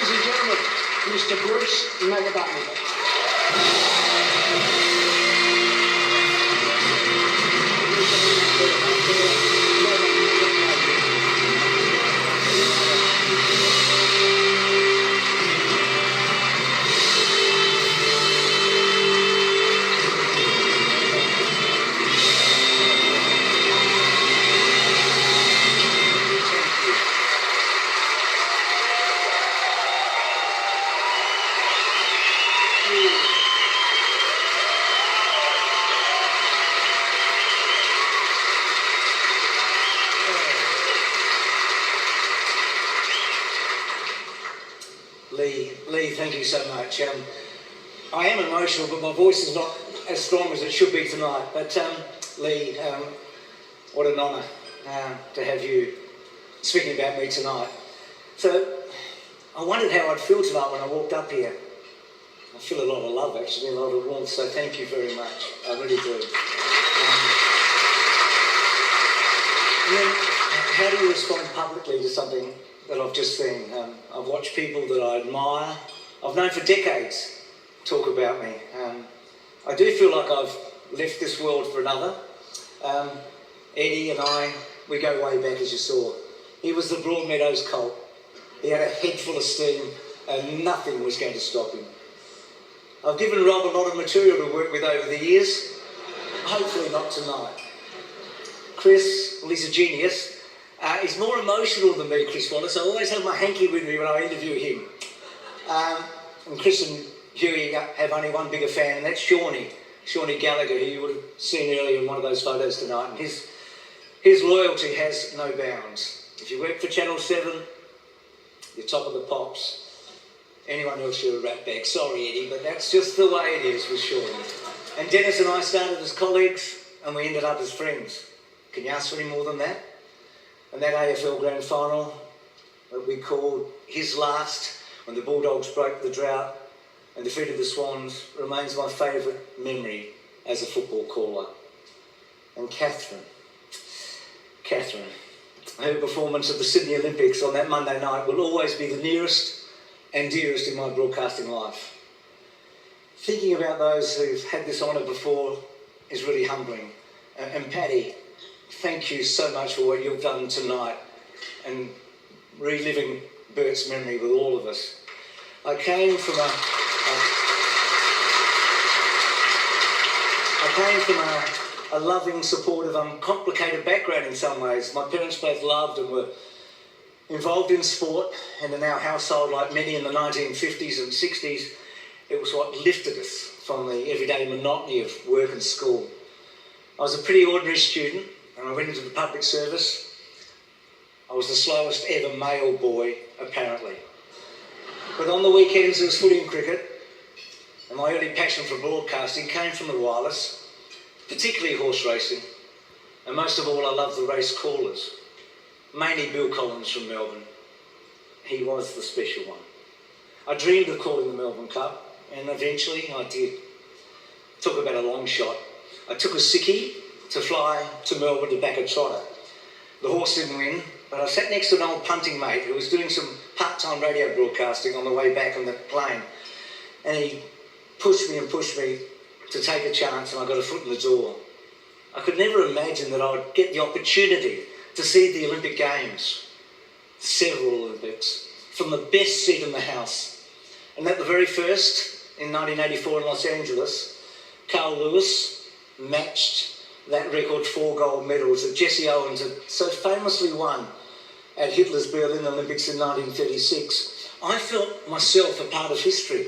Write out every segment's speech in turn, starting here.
ladies and gentlemen, Mr. Bruce McAvaney. Leigh, thank you so much. I am emotional, but my voice is not as strong as it should be tonight. But Leigh, what an honour to have you speaking about me tonight. So I wondered how I'd feel tonight when I walked up here. I feel a lot of love, actually, a lot of warmth, so thank you very much. I really do. And then, how do you respond publicly to something that I've just seen? I've watched people that I admire, I've known for decades, talk about me. I do feel like I've left this world for another. Eddie and I, we go way back, as you saw. He was the Broadmeadows Colt. He had a head full of steam and nothing was going to stop him. I've given Rob a lot of material to work with over the years. Hopefully not tonight. Chris, well, he's a genius. He's more emotional than me, Chris Wallace. I always have my hanky with me when I interview him. And Chris and Huey have only one bigger fan, and that's Shawnee Gallagher, who you would have seen earlier in one of those photos tonight. And his loyalty has no bounds. If you work for Channel 7, you're top of the pops. Anyone else, you're a rat bag. Sorry, Eddie, but that's just the way it is with Shawnee. And Dennis and I started as colleagues, and we ended up as friends. Can you ask for any more than that? And that AFL Grand Final that we called his last, when the Bulldogs broke the drought and defeated the Swans, remains my favourite memory as a football caller. And Catherine, her performance at the Sydney Olympics on that Monday night will always be the nearest and dearest in my broadcasting life. Thinking about those who've had this honour before is really humbling. And Paddy, thank you so much for what you've done tonight and reliving Bert's memory with all of us. I came from a loving, supportive, uncomplicated background in some ways. My parents both loved and were involved in sport, and in our household, like many in the 1950s and 60s, it was what lifted us from the everyday monotony of work and school. I was a pretty ordinary student, and I went into the public service. I was the slowest ever male boy, apparently. But on the weekends, there was footy and cricket, and my early passion for broadcasting came from the wireless, particularly horse racing, and most of all, I loved the race callers, mainly Bill Collins from Melbourne. He was the special one. I dreamed of calling the Melbourne Cup, and eventually I did. Talk about a long shot. I took a sickie to fly to Melbourne to back a trotter. The horse didn't win, but I sat next to an old punting mate who was doing some part-time radio broadcasting on the way back on the plane. And he pushed me to take a chance, and I got a foot in the door. I could never imagine that I would get the opportunity to see the Olympic Games, several Olympics, from the best seat in the house. And at the very first, in 1984 in Los Angeles, Carl Lewis matched that record 4 gold medals that Jesse Owens had so famously won at Hitler's Berlin Olympics in 1936. I felt myself a part of history.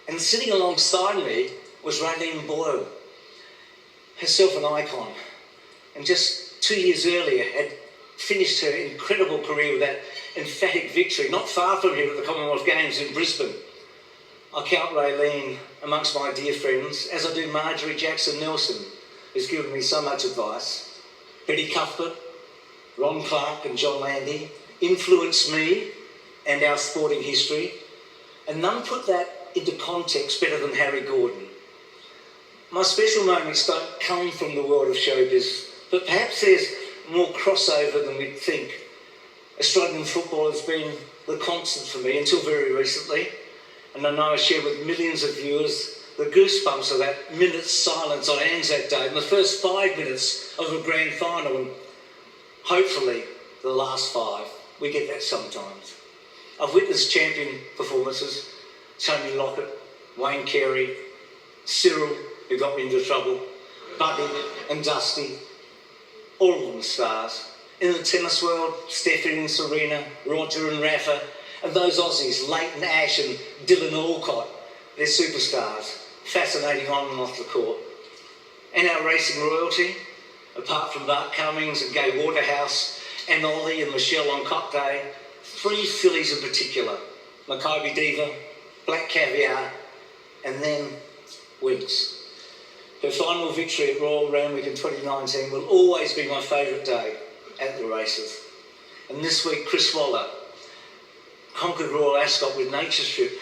And sitting alongside me was Raylene Boyle, herself an icon. And just 2 years earlier had finished her incredible career with that emphatic victory, not far from here at the Commonwealth Games in Brisbane. I count Raylene amongst my dear friends, as I do Marjorie Jackson Nelson, who's given me so much advice. Betty Cuthbert, Ron Clark and John Landy influenced me and our sporting history, and none put that into context better than Harry Gordon. My special moments don't come from the world of showbiz, but perhaps there's more crossover than we'd think. Australian football has been the constant for me until very recently, and I know I share with millions of viewers the goosebumps of that minute's silence on Anzac Day and the first 5 minutes of a grand final, and hopefully the last 5. We get that sometimes. I've witnessed champion performances, Tony Lockett, Wayne Carey, Cyril, who got me into trouble, Buddy and Dusty, all of them stars. In the tennis world, Stephanie and Serena, Roger and Rafa, and those Aussies, Leighton Ash and Dylan Alcott, they're superstars, fascinating on and off the court. And our racing royalty, apart from Bart Cummings and Gay Waterhouse and Ollie and Michelle on Cop Day, 3 fillies in particular, Maccabi Diva, Black Caviar, and then Winks. Her final victory at Royal Randwick in 2019 will always be my favourite day at the races. And this week, Chris Waller conquered Royal Ascot with Nature Strip.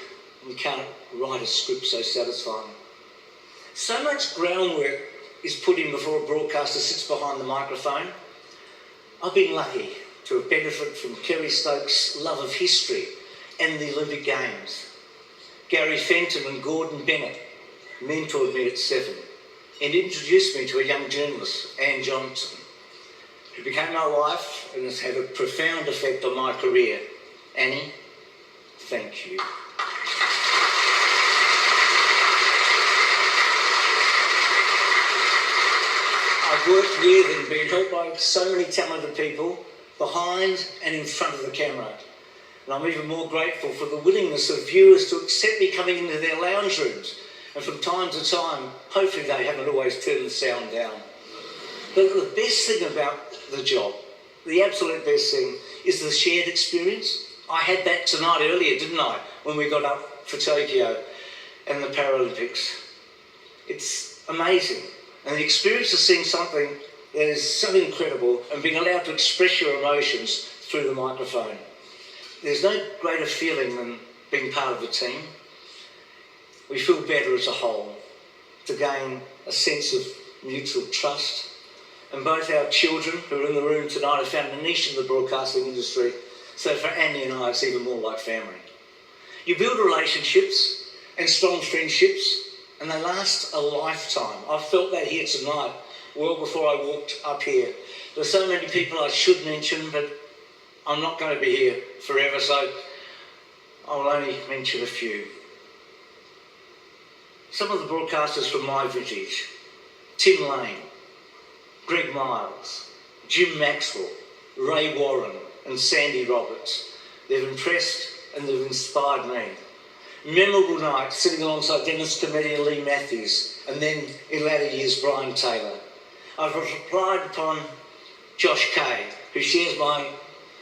You can't write a script so satisfying. So much groundwork is put in before a broadcaster sits behind the microphone. I've been lucky to have benefited from Kerry Stokes' love of history and the Olympic Games. Gary Fenton and Gordon Bennett mentored me at 7 and introduced me to a young journalist, Anne Johnson, who became my wife and has had a profound effect on my career. Annie, thank you. I've worked with and been helped by so many talented people behind and in front of the camera. And I'm even more grateful for the willingness of viewers to accept me coming into their lounge rooms. And from time to time, hopefully they haven't always turned the sound down. But the best thing about the job, the absolute best thing, is the shared experience. I had that tonight earlier, didn't I, when we got up for Tokyo and the Paralympics. It's amazing. And the experience of seeing something that is so incredible and being allowed to express your emotions through the microphone. There's no greater feeling than being part of a team. We feel better as a whole, to gain a sense of mutual trust. And both our children who are in the room tonight have found a niche in the broadcasting industry. So for Annie and I, it's even more like family. You build relationships and strong friendships, and they last a lifetime. I've felt that here tonight, well before I walked up here. There's so many people I should mention, but I'm not going to be here forever, so I'll only mention a few. Some of the broadcasters from my vintage: Tim Lane, Greg Miles, Jim Maxwell, Ray Warren and Sandy Roberts. They've impressed and they've inspired me. Memorable nights sitting alongside Dennis Cometti and Leigh Matthews, and then in latter years Brian Taylor. I've relied upon Josh Kay, who shares my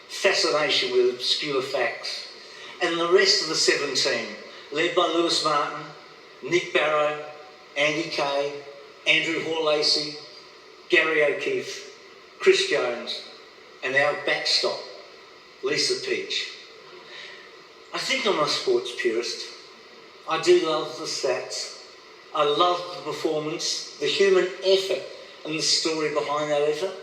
fascination with obscure facts, and the rest of the 7 team, led by Lewis Martin, Nick Barrow, Andy Kay, Andrew Hall-Lacey, Gary O'Keefe, Chris Jones, and our backstop, Lisa Peach. I think I'm a sports purist. I do love the stats. I love the performance, the human effort, and the story behind that effort.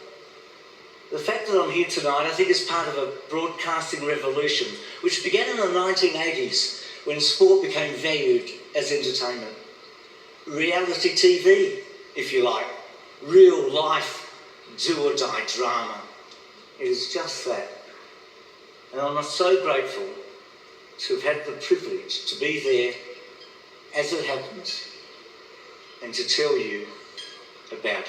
The fact that I'm here tonight, I think, is part of a broadcasting revolution, which began in the 1980s when sport became valued as entertainment. Reality TV, if you like. Real life, do or die drama. It is just that. And I'm so grateful to have had the privilege to be there as it happens and to tell you about it.